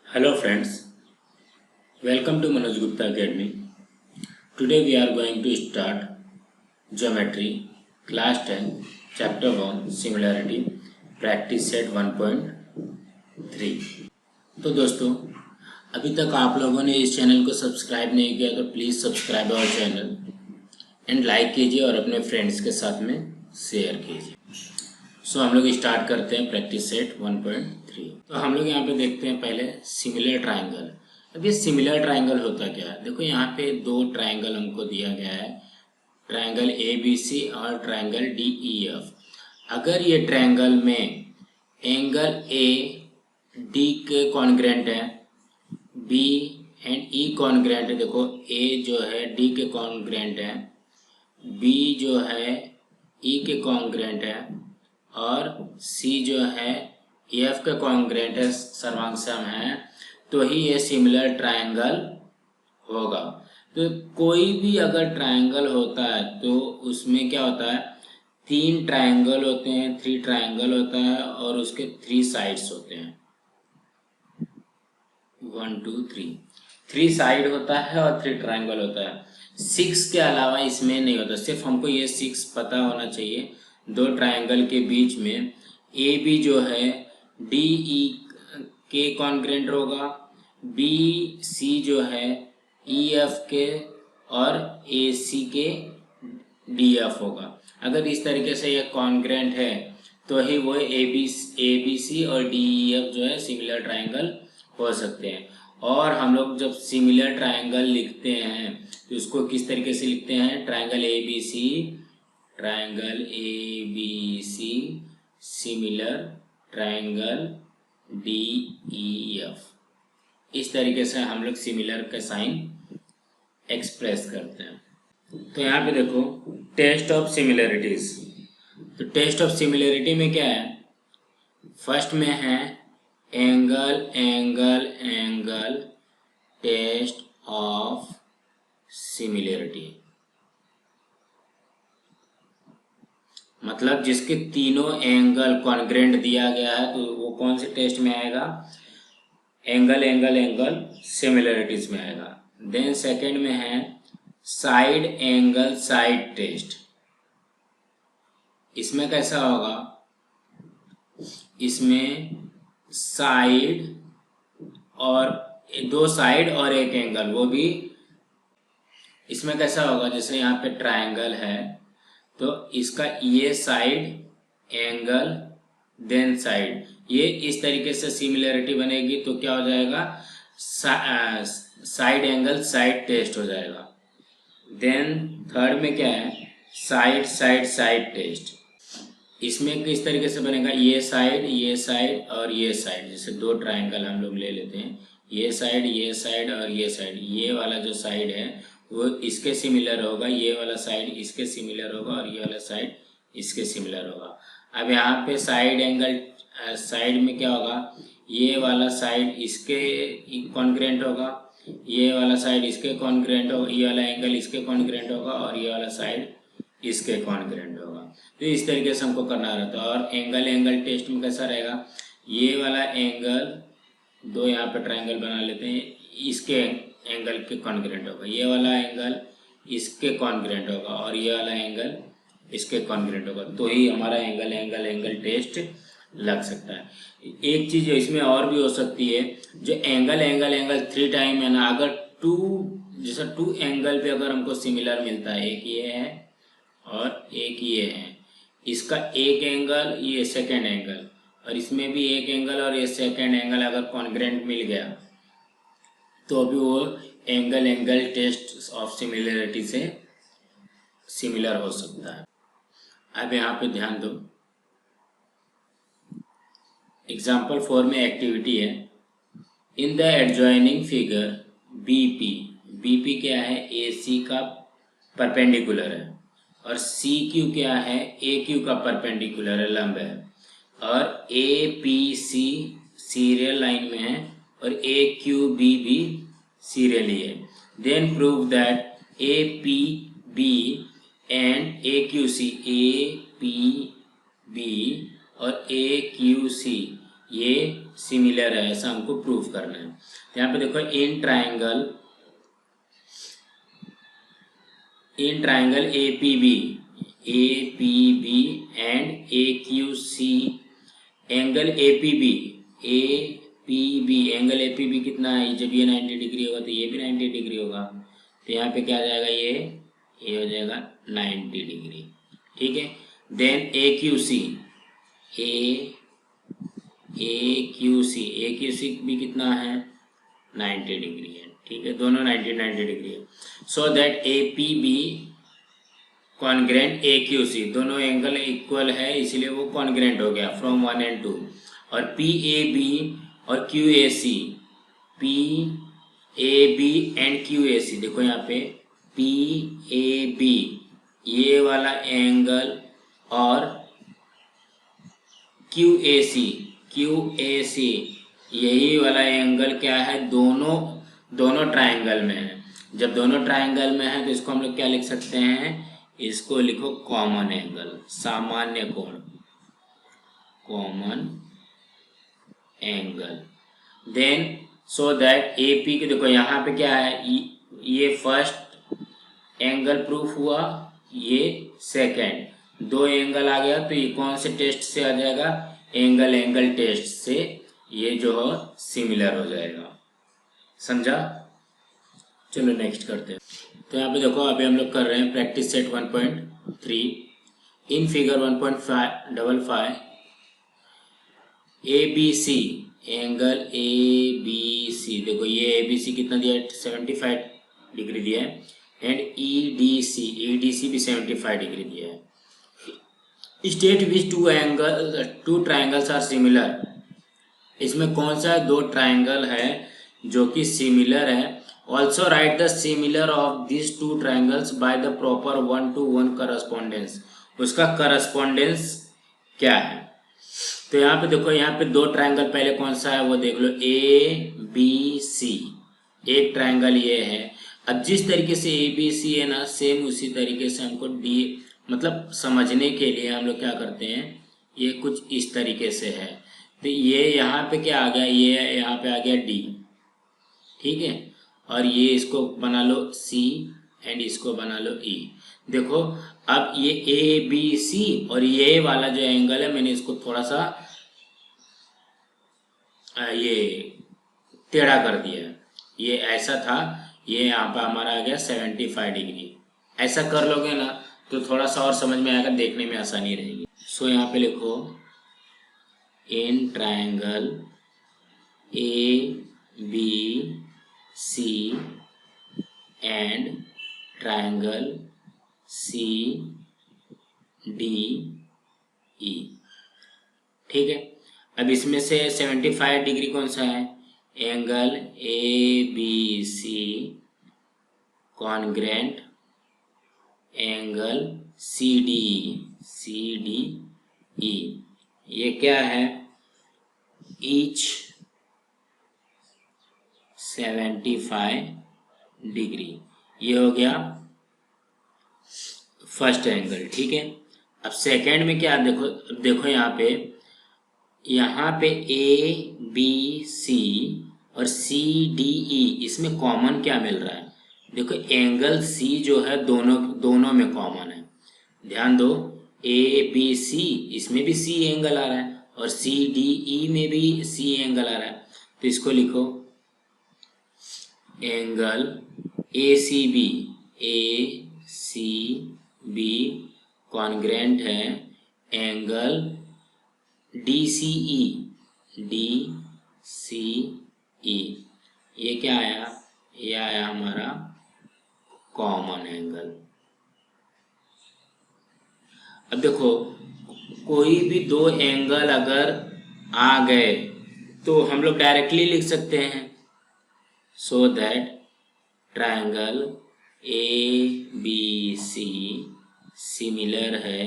Hello friends, welcome to Manoj Gupta Academy. Today we are going to start Geometry Class 10 Chapter 1 Similarity Practice Set 1.3। तो दोस्तों, अभी तक आप लोगों ने इस चैनल को सब्सक्राइब नहीं किया तो please subscribe our channel and like कीजिए और अपने फ्रेंड्स के साथ में शेयर कीजिए। सो हम लोग स्टार्ट करते हैं प्रैक्टिस सेट 1.3। तो हम लोग यहाँ पे देखते हैं पहले सिमिलर ट्राइंगल। अब ये सिमिलर ट्राइंगल होता क्या है? देखो यहाँ पे दो ट्राइंगल हमको दिया गया है, ट्राइंगल ABC और ट्राइंगल DEF। अगर ये ट्राइंगल में एंगल A D के कॉन्ग्रेंट है, B एंड E कॉन्ग्रेंट है। देखो A जो है D के कॉन्ग्रेंट है, B जो है E के कॉन्ग्रेंट है और C जो है F के कॉन्ग्रेंट है, सर्वांग है, तो ही ये सिमिलर ट्राइंगल होगा। तो कोई भी अगर ट्राइंगल होता है तो उसमें क्या होता है, तीन ट्राइंगल होते हैं, 3 ट्राइंगल होता है और उसके 3 साइड्स होते हैं। 1 2 3 साइड होता है और 3 ट्राइंगल होता है। 6 के अलावा इसमें नहीं होता। सिर्फ हमको ये 6 पता होना चाहिए। दो ट्राइंगल के बीच में AB जो है DE के कॉन्ग्रेंट होगा, BC जो है EF के और AC के DF होगा। अगर इस तरीके से ये कॉन्ग्रेंट है तो ही वो ABC और DEF जो है सिमिलर ट्राइंगल हो सकते हैं। और हम लोग जब सिमिलर ट्राइंगल लिखते हैं तो उसको किस तरीके से लिखते हैं? Triangle ABC similar triangle DEF। इस तरीके से हम लोग सिमिलर का साइन एक्सप्रेस करते हैं। तो यहाँ पे देखो टेस्ट ऑफ सिमिलरिटीज। तो टेस्ट ऑफ सिमिलरिटी में क्या है? फर्स्ट में है एंगल टेस्ट ऑफ सिमिलरिटी, मतलब जिसके तीनों एंगल कॉन्ग्रेंट दिया गया है तो वो कौन से टेस्ट में आएगा? एंगल सिमिलरिटीज में आएगा। देन सेकंड में है साइड एंगल साइड टेस्ट। इसमें कैसा होगा? इसमें साइड और दो साइड और एक एंगल, वो भी इसमें कैसा होगा? जैसे यहाँ पे ट्राइंगल है तो इसका ये साइड एंगल देन साइड, ये इस तरीके से सिमिलरिटी बनेगी तो क्या हो जाएगा? साइड एंगल साइड टेस्ट हो जाएगा। देन थर्ड में क्या है? Side test. इसमें किस तरीके से बनेगा? ये साइड और ये साइड। जैसे दो ट्राइंगल हम लोग ले लेते हैं, ये साइड और ये साइड। ये वाला जो साइड है वो इसके सिमिलर होगा, ये वाला साइड इसके सिमिलर होगा और ये वाला साइड इसके सिमिलर होगा। अब यहाँ पे साइड एंगल साइड में क्या होगा? ये वाला साइड इसके कॉन्ग्रेंट होगा, ये वाला साइड इसके कॉन्ग्रेंट होगा, ये वाला एंगल इसके कॉन्ग्रेंट होगा और ये वाला साइड इसके कॉन्ग्रेंट होगा। तो इस तरीके से हमको करना रहता है। और एंगल टेस्ट में कैसा रहेगा? ये वाला एंगल, दो यहाँ पे ट्राइंगल बना लेते हैं, इसके एंगल के कॉन्ग्रेंट होगा, ये वाला एंगल इसके कॉन्ग्रेंट होगा और ये वाला एंगल इसके कॉन्ग्रेंट होगा, तो ही हमारा एंगल टेस्ट लग सकता है। एक चीज़ इसमें और भी हो सकती है, जो एंगल 3 टाइम है ना, अगर जैसा 2 एंगल पे अगर हमको सिमिलर मिलता है, एक ये है और एक ये है, इसका एक एंगल ये सेकेंड एंगल और इसमें भी एक एंगल और ये सेकेंड एंगल अगर कॉन्ग्रेंट मिल गया तो अभी वो एंगल टेस्ट ऑफ सिमिलरिटी से सिमिलर हो सकता है। अब यहाँ पे ध्यान दो, एग्जाम्पल 4 में एक्टिविटी है। In the adjoining figure BP क्या है? AC का परपेंडिकुलर है और CQ क्या है? AQ का परपेंडिकुलर है, लंब है, और APC सीरियल लाइन में है और AQB भी सीरियली है। Then prove that APB and APB और AQC ये सिमिलर है, ऐसा हमको प्रूफ करना है। तो यहाँ पे देखो in triangle A P B and A Q C, angle A P B angle A P B कितना है, जब ये 90 डिग्री होगा तो ये भी 90 डिग्री होगा। तो यहाँ पे क्या आ जाएगा, ये हो जाएगा 90 डिग्री। ठीक है। देन ए क्यू सी भी कितना है, 90 डिग्री है। ठीक है, दोनों 90 डिग्री है। So that A P B congruent A Q C, दोनों एंगल इक्वल है इसलिए वो कॉन्ग्रेंट हो गया फ्रॉम 1 and 2। और पी ए बी और Q A C, P A B and Q A C, देखो यहाँ पे पी ए बी ये वाला एंगल और क्यू ए सी यही वाला एंगल क्या है, दोनों ट्राइंगल में है। जब दोनों ट्राइंगल में है तो इसको हम लोग क्या लिख सकते हैं, इसको लिखो कॉमन एंगल, सामान्य कोण, common angle. Then so that A P के देखो यहाँ पे क्या है, ये फर्स्ट एंगल प्रूफ हुआ, ये सेकंड, दो एंगल आ गया। तो ये कौन से टेस्ट से आ जाएगा, एंगल टेस्ट से ये जो है सिमिलर हो जाएगा। समझा? चलो नेक्स्ट करते हैं। तो यहाँ पे देखो अभी हम लोग कर रहे हैं practice set 1.3। In figure 1.55 A B C, angle A B C, देखो ये ए बी सी कितना दिया है, 75 डिग्री दिया है। एंड ई डी सी भी 75 डिग्री दिया है। State which two triangles are similar, इसमें कौन सा दो ट्राइंगल है जो कि सिमिलर है। Also right the similar of this two triangles by the proper 1-to-1 correspondence, उसका करस्पॉन्डेंस क्या है। तो यहाँ पे देखो, यहाँ पे दो ट्राइंगल पहले कौन सा है वो देख लो, ए बी सी, एक ट्राइंगल ये है। अब जिस तरीके से ए बी सी है ना, सेम उसी तरीके से हमको डी, मतलब समझने के लिए हम लोग क्या करते हैं, ये कुछ इस तरीके से है। तो ये यहाँ पे क्या आ गया, ये यहाँ पे आ गया डी, ठीक है। और ये इसको बना लो सी एंड इसको बना लो ई। देखो अब ये ए बी सी और ये वाला जो एंगल है, मैंने इसको थोड़ा सा ये टेढ़ा कर दिया। ये ऐसा था, ये यहाँ पे हमारा आ गया 75 डिग्री। ऐसा कर लोगे ना तो थोड़ा सा और समझ में आएगा, देखने में आसानी रहेगी। सो यहाँ पे लिखो in triangle A B C and triangle C D E, ठीक है। अब इसमें से 75 डिग्री कौन सा है, angle A B C congruent angle C D E, ये क्या है, ईच 75 डिग्री। ये हो गया फर्स्ट एंगल, ठीक है। अब सेकंड में क्या, देखो यहाँ पे ए बी सी और सी डी ई, इसमें कॉमन क्या मिल रहा है, देखो एंगल सी जो है दोनों में कॉमन है। ध्यान दो, ए बी सी इसमें भी सी एंगल आ रहा है और सी डी ई में भी सी एंगल आ रहा है। तो इसको लिखो angle A C B congruent है एंगल डी सी ई। ये क्या आया, ये आया हमारा कॉमन एंगल। अब देखो कोई भी दो एंगल अगर आ गए तो हम लोग डायरेक्टली लिख सकते हैं, so that triangle A B C similar है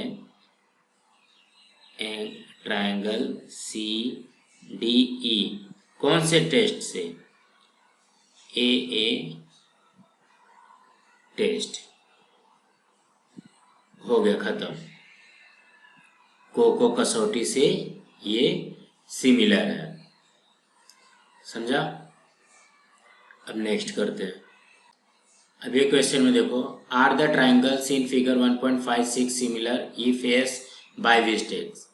ट्राइंगल सी डी ई। कौन से टेस्ट से, ए टेस्ट हो गया खत्म। को कसौटी से ये सिमिलर है। समझा? अब नेक्स्ट करते हैं। अब ये क्वेश्चन में देखो, are the triangles in figure 1.56 similar if S by vertex.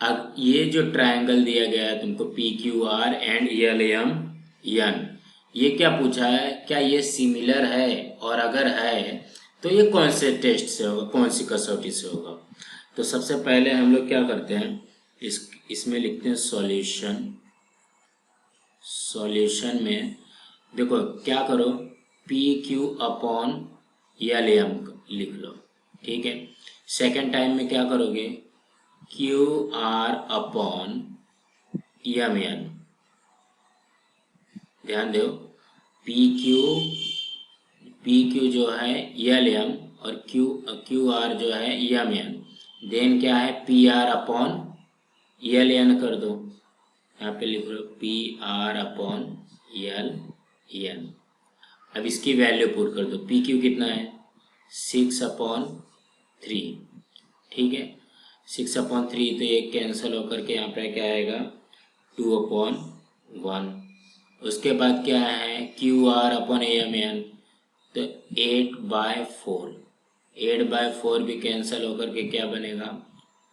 अब ये जो ट्राइंगल दिया गया है तुमको P Q R and L M N, ये क्या पूछा है, क्या ये सिमिलर है, और अगर है तो ये कौन से टेस्ट से होगा, कौन सी कसौटी से होगा। तो सबसे पहले हम लोग क्या करते हैं, इसमें लिखते हैं सॉल्यूशन। सॉल्यूशन में देखो क्या करो, P Q upon L M लिख लो, ठीक है। सेकेंड टाइम में क्या करोगे, Q R upon M N. ध्यान दो, पी क्यू जो है एल एम और क्यू आर जो है एम एन, देन क्या है P R upon L N कर दो, यहाँ पे लिख लो P R upon L N. अब इसकी वैल्यू पुट कर दो, पी क्यू कितना है 6/3, ठीक है। 6/3 तो ये कैंसिल होकर के यहाँ पे क्या आएगा 2/1। उसके बाद क्या है Q R upon M N, तो 8/4, 8/4 भी कैंसिल होकर के क्या बनेगा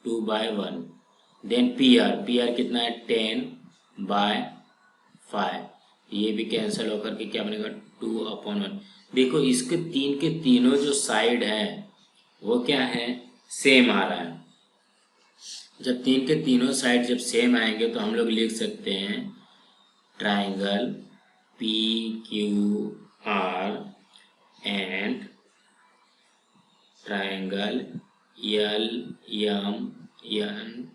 2/1। देन पी आर कितना है 10/5, ये भी कैंसिल होकर के क्या बनेगा 2/1। देखो इसके तीन के तीनों जो साइड है वो क्या है सेम आ रहा है। जब तीन के तीनों साइड जब सेम आएंगे तो हम लोग लिख सकते हैं triangle P Q R and triangle L M N,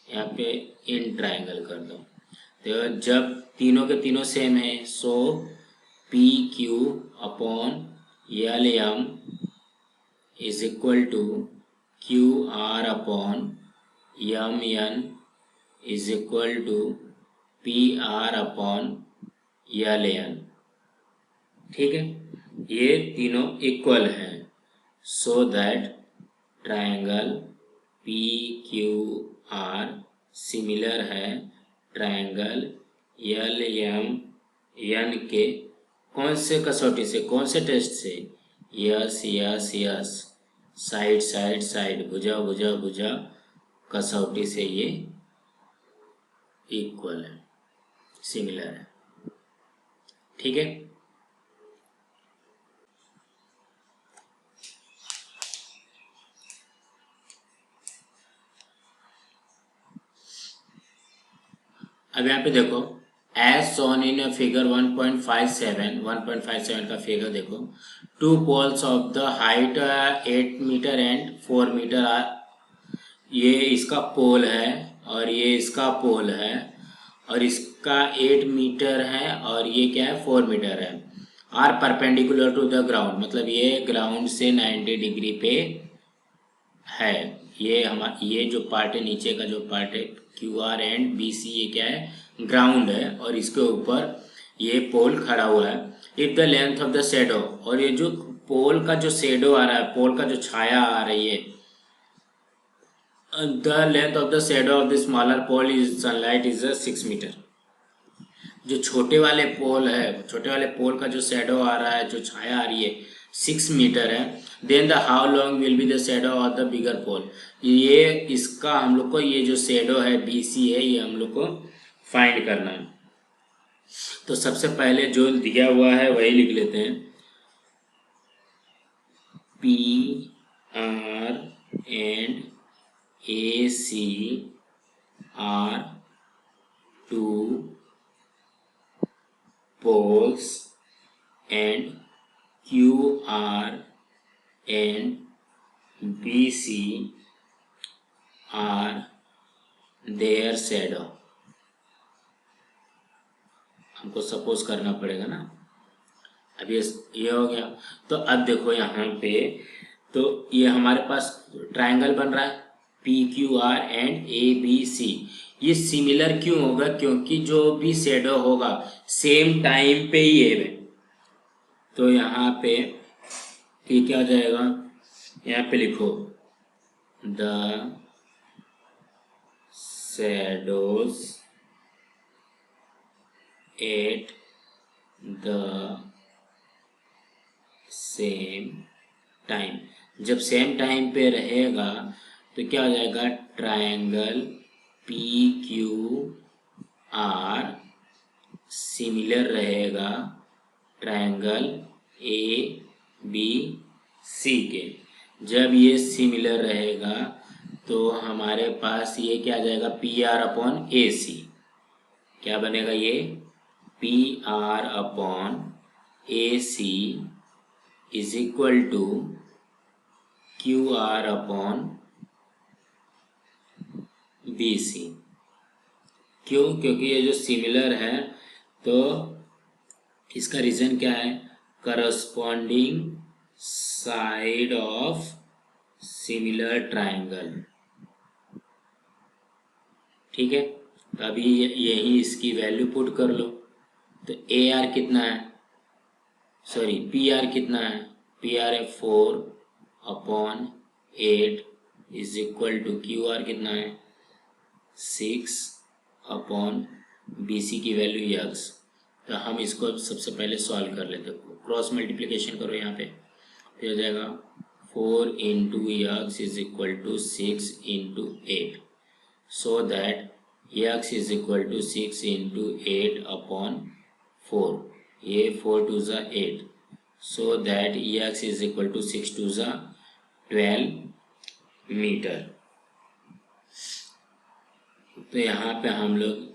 यहाँ पे इन ट्राइंगल कर दो। तो जब तीनों के तीनों सेम है so P Q upon L M is equal to Q R upon M N is equal to P R upon L N, ठीक है। ये तीनों इक्वल हैं, so that triangle P Q R similar है triangle L M N के कौन से कसौटी से, कौन से टेस्ट से, S S S, side side side, भुजा भुजा भुजा कसौटी से ये इक्वल है, सिमिलर है, ठीक है। अब यहाँ पे देखो एज शोन इन फिगर 1.57 का फिगर देखो, two poles of the height 8 metre and 4 metre are, ये इसका पोल है और ये इसका पोल है और इसका 8 मीटर है और ये क्या है 4 मीटर है, are perpendicular to the ground, मतलब ये ग्राउंड से 90 डिग्री पे है। ये जो पार्ट है नीचे का जो पार्ट है Q R and B C, ये क्या है ग्राउंड है और इसके ऊपर ये पोल खड़ा हुआ है। If the length of the shadow, और ये जो पोल का जो शेडो आ रहा है, पोल का जो छाया आ रही है, the length of the shadow of the smaller pole is sunlight is 6 metre. जो छोटे वाले पोल है, छोटे वाले पोल का जो शेडो आ रहा है, जो छाया आ रही है 6 मीटर है। Then the how long will be the shadow of the bigger pole, ये इसका हम लोग को ये जो शेडो है बी सी है ये हम लोग को फाइंड करना है। तो सबसे पहले जो दिया हुआ है वही लिख लेते हैं, P R and A C are two poles and QR and BC are their shadow। हमको सपोज करना पड़ेगा ना। अब ये हो गया। तो अब देखो यहाँ पे तो ये हमारे पास ट्रायंगल बन रहा है P Q R and A B C. ये सिमिलर क्यों होगा, क्योंकि जो भी शेडो होगा सेम टाइम पे ही है। तो यहाँ पे ये क्या हो जाएगा, यहाँ पे लिखो the shadows at the same time. जब सेम टाइम पे रहेगा तो क्या हो जाएगा, triangle P Q R similar रहेगा ट्रायंगल ए बी सी के। जब ये सिमिलर रहेगा तो हमारे पास ये क्या आ जाएगा, P R upon A C. क्या बनेगा ये, P R upon A C is equal to Q R upon B C. क्यों, क्योंकि ये जो सिमिलर है तो इसका रीज़न क्या है, corresponding side of similar triangle. ठीक है, तो अभी यही इसकी वैल्यू पुट कर लो। तो ए आर कितना है, सॉरी पी आर कितना है, पी आर है 4 upon 8 is equal to Q R कितना है 6 अपॉन बी सी की वैल्यू यक्स। तो हम इसको सबसे पहले सॉल्व कर लेते हैं, क्रॉस मल्टीप्लिकेशन करो यहाँ पे, तो हो जाएगा 4 into x is equal to 6 into 8, so that x is equal to 6 into 8 upon 4, ये 4 टू ज़ा 8, so that x is equal to 6 टू ज़ा 12 मीटर। तो यहाँ पे हम लोग,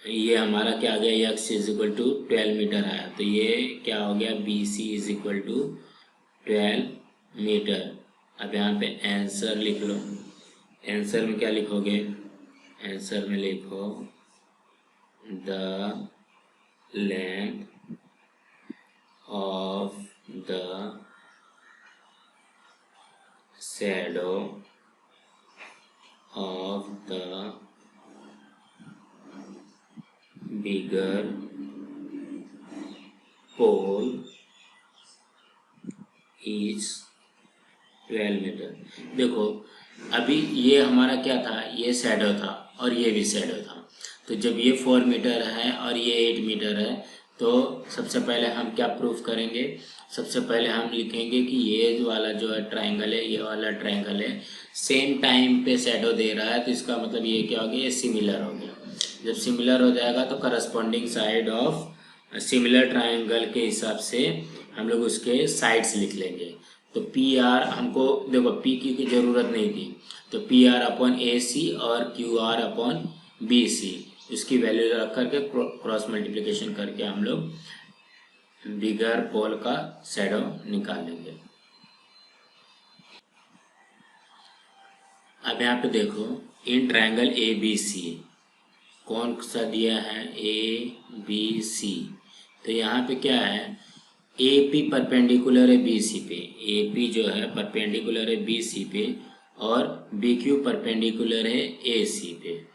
ये हमारा क्या आ गया, x is equal to 12 metre आया, तो ये क्या हो गया, B C is equal to 12 metre. अब यहाँ पे आंसर लिख लो। आंसर में क्या लिखोगे, आंसर में लिखो the length of the shadow of the bigger pole is 12 metre. देखो अभी ये हमारा क्या था, ये शैडो था और ये भी शैडो था। तो जब ये 4 मीटर है और ये 8 मीटर है तो सबसे पहले हम क्या प्रूफ करेंगे, सबसे पहले हम लिखेंगे कि ये वाला जो है ट्रायंगल है, ये वाला ट्रायंगल है, सेम टाइम पे शैडो दे रहा है, तो इसका मतलब ये क्या हो गया, ये सिमिलर हो गया। जब सिमिलर हो जाएगा तो corresponding side of similar triangle के हिसाब से हम लोग उसके साइड्स लिख लेंगे। तो पी आर हमको देखो पी क्यू की ज़रूरत नहीं थी, तो P R upon A C और Q R upon B C, उसकी वैल्यू रख करके क्रॉस मल्टीप्लिकेशन करके हम लोग बिगर पोल का शैडो निकाल लेंगे। अब यहाँ पे देखो इन ट्रायंगल ए बी सी कौन सा दिया है, ए बी सी। तो यहाँ पे क्या है, ए पी परपेंडिकुलर है बी सी पे, ए पी जो है परपेंडिकुलर है बी सी पे और बी क्यू परपेंडिकुलर है ए सी पे।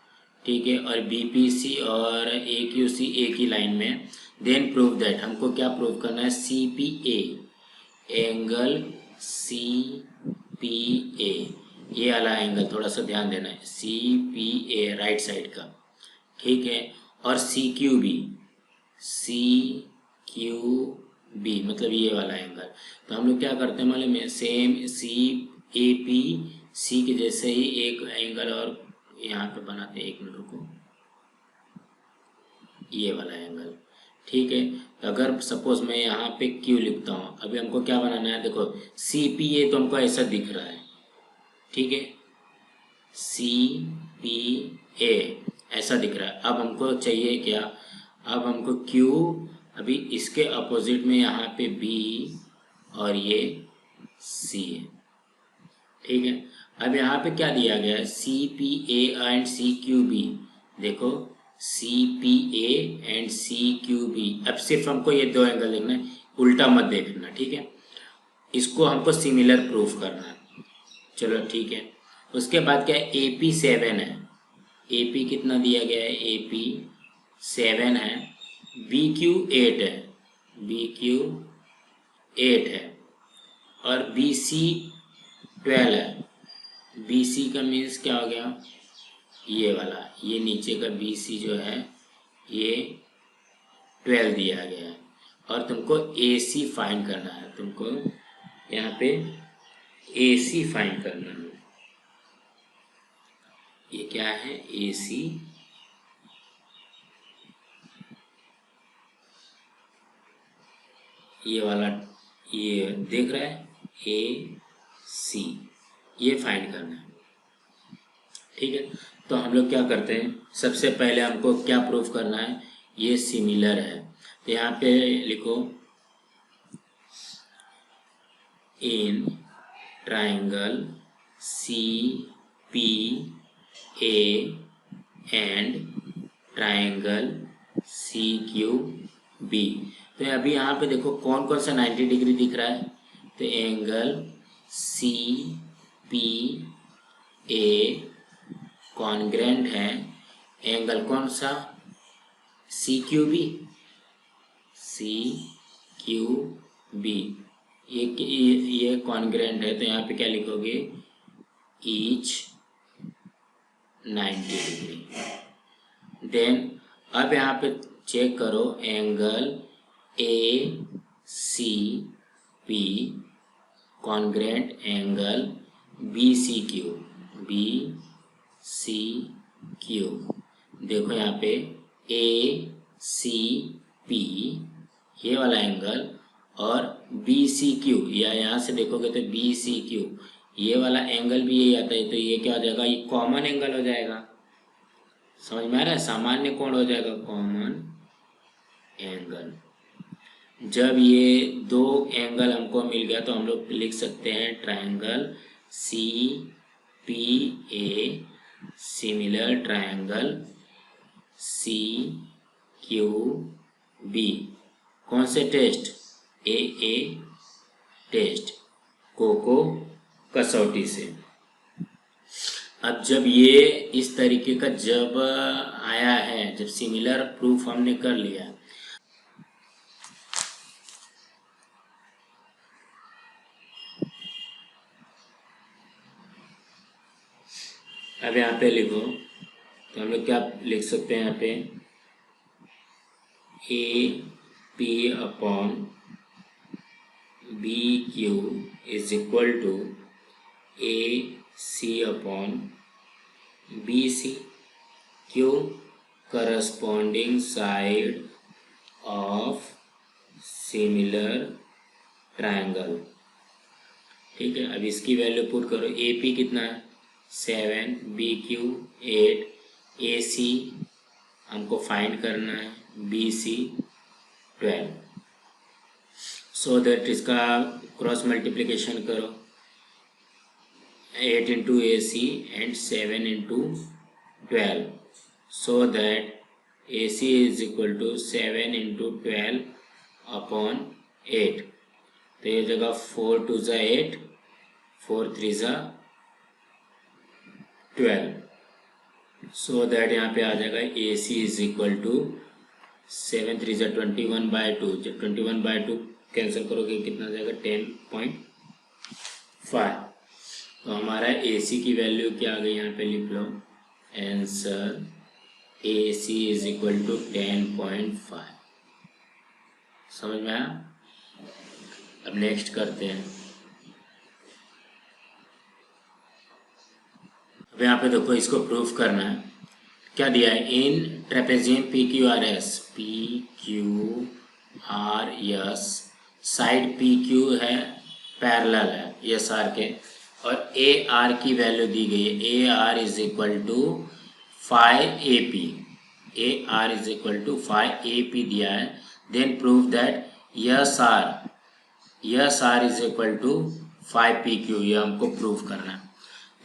ठीक है, और बी पी सी और ए क्यू सी एक ही लाइन में। देन प्रूव दैट, हमको क्या प्रूव करना है, C P A, angle C P A, ये वाला एंगल थोड़ा सा ध्यान देना है, C P A right side का। ठीक है, और C Q B, C Q B मतलब ये वाला एंगल। तो हम लोग क्या करते हैं मालूम है, same C A P C के जैसे ही एक एंगल और यहाँ पे बनाते हैं, एक मिनट रुको, ये वाला एंगल। ठीक है, तो अगर सपोज मैं यहाँ पे क्यू लिखता हूँ, अभी हमको क्या बनाना है, देखो सी पी ए तो हमको ऐसा दिख रहा है, ठीक है, सी पी ए ऐसा दिख रहा है। अब हमको चाहिए क्या, अब हमको क्यू, अभी इसके अपोजिट में यहाँ पे बी और ये सी है। ठीक है, अब यहाँ पे क्या दिया गया है, C P A and C Q B. देखो C P A and C Q B, अब सिर्फ हमको ये दो एंगल देखना है, उल्टा मत देखना। ठीक है, इसको हमको सिमिलर प्रूफ करना है। चलो ठीक है, उसके बाद क्या है, ए पी 7 है, ए पी कितना दिया गया है, ए पी 7 है, बी क्यू 8 है, बी क्यू 8 है, और बी सी 12 है। बी सी का मीन्स क्या हो गया, ये वाला, ये नीचे का बी सी जो है ये 12 दिया गया है और तुमको AC फाइंड करना है। तुमको यहाँ पे AC फाइंड करना है। ये क्या है? AC ये वाला, ये देख रहा है AC, ये फाइंड करना है। ठीक है, तो हम लोग क्या करते हैं, सबसे पहले हमको क्या प्रूफ करना है, ये सिमिलर है। तो यहाँ पे लिखो in triangle CPA and triangle CQB। तो अभी यहाँ पे देखो कौन कौन सा 90 डिग्री दिख रहा है, तो एंगल CPA कॉन्ग्रेंट है, एंगल कौन सा, CQB ये कॉन्ग्रेंट है। तो यहाँ पे क्या लिखोगे, ईच 90 डिग्री। देन अब यहाँ पे चेक करो angle ACP congruent angle BCQ। देखो यहाँ पे ACP ये वाला एंगल और BCQ, या यहाँ से देखोगे तो BCQ ये वाला एंगल भी यही आता है। तो ये क्या हो जाएगा, ये कॉमन एंगल हो जाएगा। समझ में आ रहा है, सामान्य कोण हो जाएगा कॉमन एंगल। जब ये दो एंगल हमको मिल गया तो हम लोग लिख सकते हैं triangle CPA similar triangle CQB। कौन से टेस्ट, AA टेस्ट, कोको कसौटी से। अब जब ये इस तरीके का जब आया है, जब सिमिलर प्रूफ हमने कर लिया, अब यहाँ पे लिखो, तो हम लोग क्या लिख सकते हैं यहाँ पे, AP upon BQ is equal to AC upon BC। क्यों, corresponding side of similar triangle. ठीक है, अब इसकी वैल्यू पुट करो, AP कितना है 7, BQ 8, AC हमको फाइंड करना है BC 12। सो दैट इसका क्रॉस मल्टीप्लिकेशन करो, 8 into AC and 7 into 12, so that AC is equal to 7 into 12 upon 8। तो ये जगह 4 2 ज़ा 8, 4 3 ज़ा 12, सो दैट यहाँ पे आ जाएगा AC इज इक्वल टू 7 3 ज़ा 21/2। जब 21/2 कैंसिल करोगे कितना जाएगा 10.5। तो हमारा AC की वैल्यू क्या आ गई, यहाँ पे लिख लो answer AC is equal to 10.5। समझ में आया। अब नेक्स्ट करते हैं। अब यहाँ पे देखो इसको प्रूफ करना है, क्या दिया है, इन ट्रेपेजियम PQRS साइड PQ है पैरेलल है SR के, और AR की वैल्यू दी गई है, AR is equal to 5AP, AR is equal to 5AP दिया है। Then prove that SR is equal to 5PQ, ये हमको प्रूव करना है।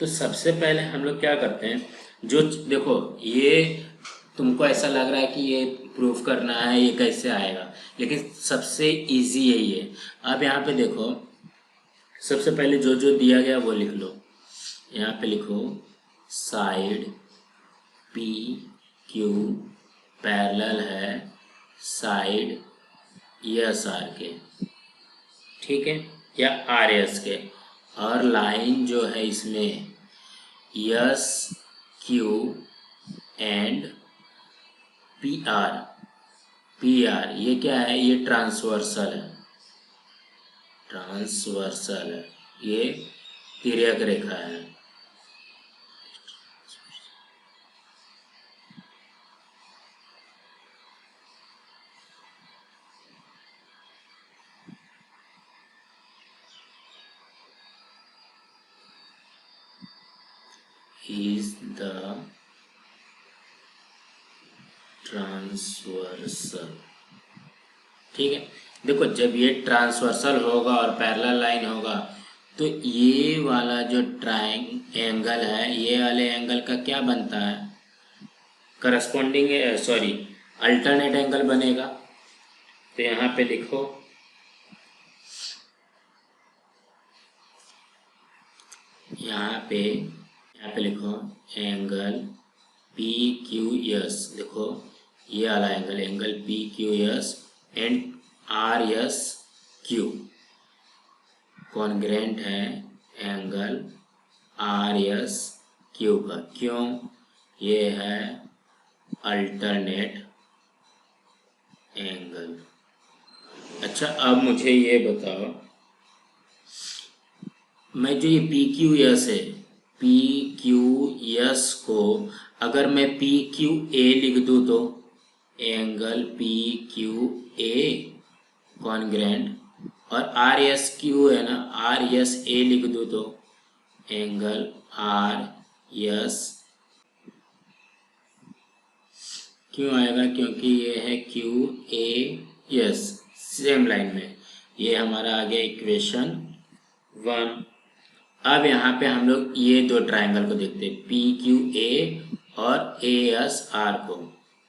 तो सबसे पहले हम लोग क्या करते हैं, जो देखो ये तुमको ऐसा लग रहा है कि ये प्रूफ करना है, ये कैसे आएगा, लेकिन सबसे इजी यही है। अब यहाँ पे देखो, सबसे पहले जो जो दिया गया वो लिख लो। यहाँ पे लिखो साइड PQ पैरेलल है साइड SR के, ठीक है, या RS के, और लाइन जो है इसमें SQ and PR P R, ये क्या है, ये ट्रांसवर्सल है, ट्रांसवर्सल है, ये तिर्यक रेखा है। Is the transversal. ठीक है, देखो जब ये ट्रांसवर्सल होगा और पैरेलल लाइन होगा तो ये वाला जो एंगल है, ये वाले एंगल का क्या बनता है, करस्पॉन्डिंग, सॉरी अल्टरनेट एंगल बनेगा। तो यहाँ पे लिखो, यहाँ पे लिखो एंगल पी क्यू एस। देखो ये वाला angle P Q S and R S Q congruent है एंगल आर एस क्यू का। क्यों, ये है अल्टरनेट एंगल। अच्छा, अब मुझे ये बताओ, मैं जो ये पी क्यू एस है, पी क्यू एस को अगर मैं पी क्यू ए लिख दूँ तो angle P Q A congruent, और आर एस क्यू है ना, आर एस ए लिख दूँ तो एंगल आर एस क्यों आएगा, क्योंकि ये है Q A S, same line में। ये हमारा आ गया इक्वेशन 1। अब यहाँ पे हम लोग ये दो ट्रायंगल को देखते हैं, पी क्यू ए और ए एस आर को।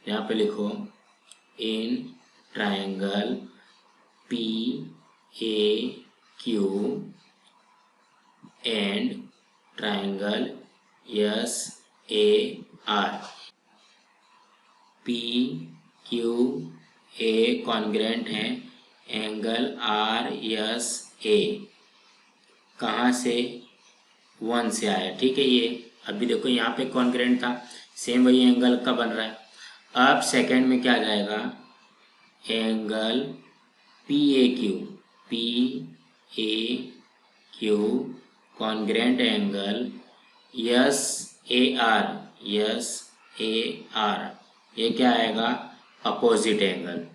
यहाँ पे लिखो in triangle P A Q and triangle S A R, P Q A congruent है एंगल आर एस ए। कहाँ से, 1 से आया, ठीक है। ये अभी देखो यहाँ पे कॉन्ग्रेंट था, सेम वही एंगल का बन रहा है। अब सेकंड में क्या आ जाएगा, angle P A Q congruent angle S A R, ये क्या आएगा, अपोजिट एंगल,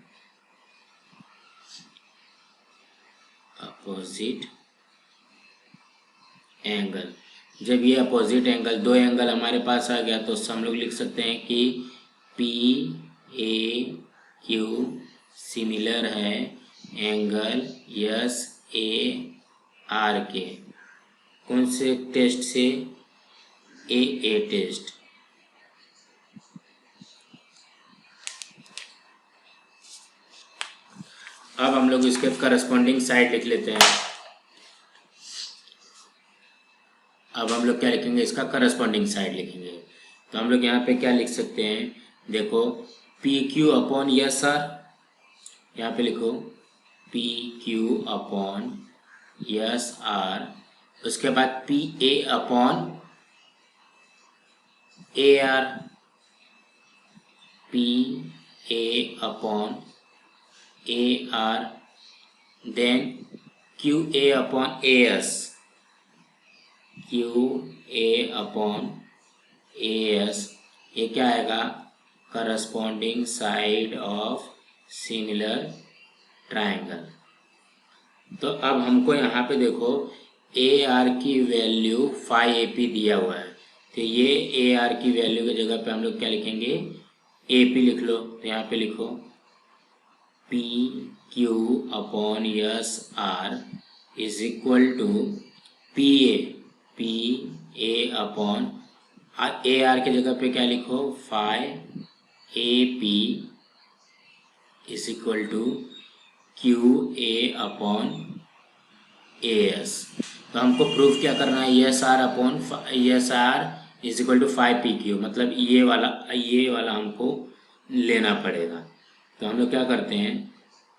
अपोजिट एंगल। जब ये अपोजिट एंगल, दो एंगल हमारे पास आ गया तो हम लोग लिख सकते हैं कि पी ए क्यू सिमिलर है एंगल एस ए आर के। कौन से टेस्ट से, ए टेस्ट। अब हम लोग इसके करस्पॉन्डिंग साइड लिख लेते हैं। अब हम लोग क्या लिखेंगे, इसका करस्पॉन्डिंग साइड लिखेंगे। तो हम लोग यहाँ पे क्या लिख सकते हैं, देखो P Q upon S R, यहाँ पे लिखो P Q upon S R, उसके बाद P A upon A R, P A upon A R, then Q A upon A S, Q A upon A S, ये क्या आएगा, corresponding side of similar triangle. तो अब हमको यहाँ पे देखो ए आर की वैल्यू 5AP दिया हुआ है, तो ये ए आर की वैल्यू की जगह पे हम लोग क्या लिखेंगे, AP लिख लो। तो यहाँ पे लिखो P Q upon S R is equal to P A upon A R की जगह पे क्या लिखो, 5AP is equal to Q A upon A S. तो हमको प्रूफ क्या करना है, S R upon S R is equal to 5PQ, मतलब ये वाला हमको लेना पड़ेगा। तो हम लोग क्या करते हैं,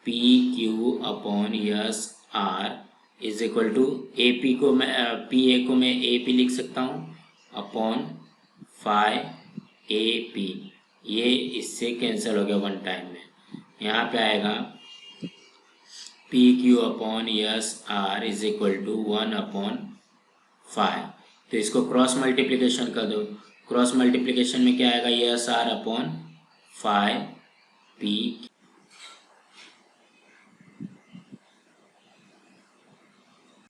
P Q upon S R is equal to AP को मैं पी ए को मैं AP लिख सकता हूँ अपॉन 5AP, ये इससे कैंसिल हो गया वन टाइम में। यहाँ पे आएगा P Q upon S R is equal to 1/5। तो इसको क्रॉस मल्टीप्लिकेशन कर दो। क्रॉस मल्टीप्लिकेशन में क्या आएगा, एस आर अपॉन 5 पी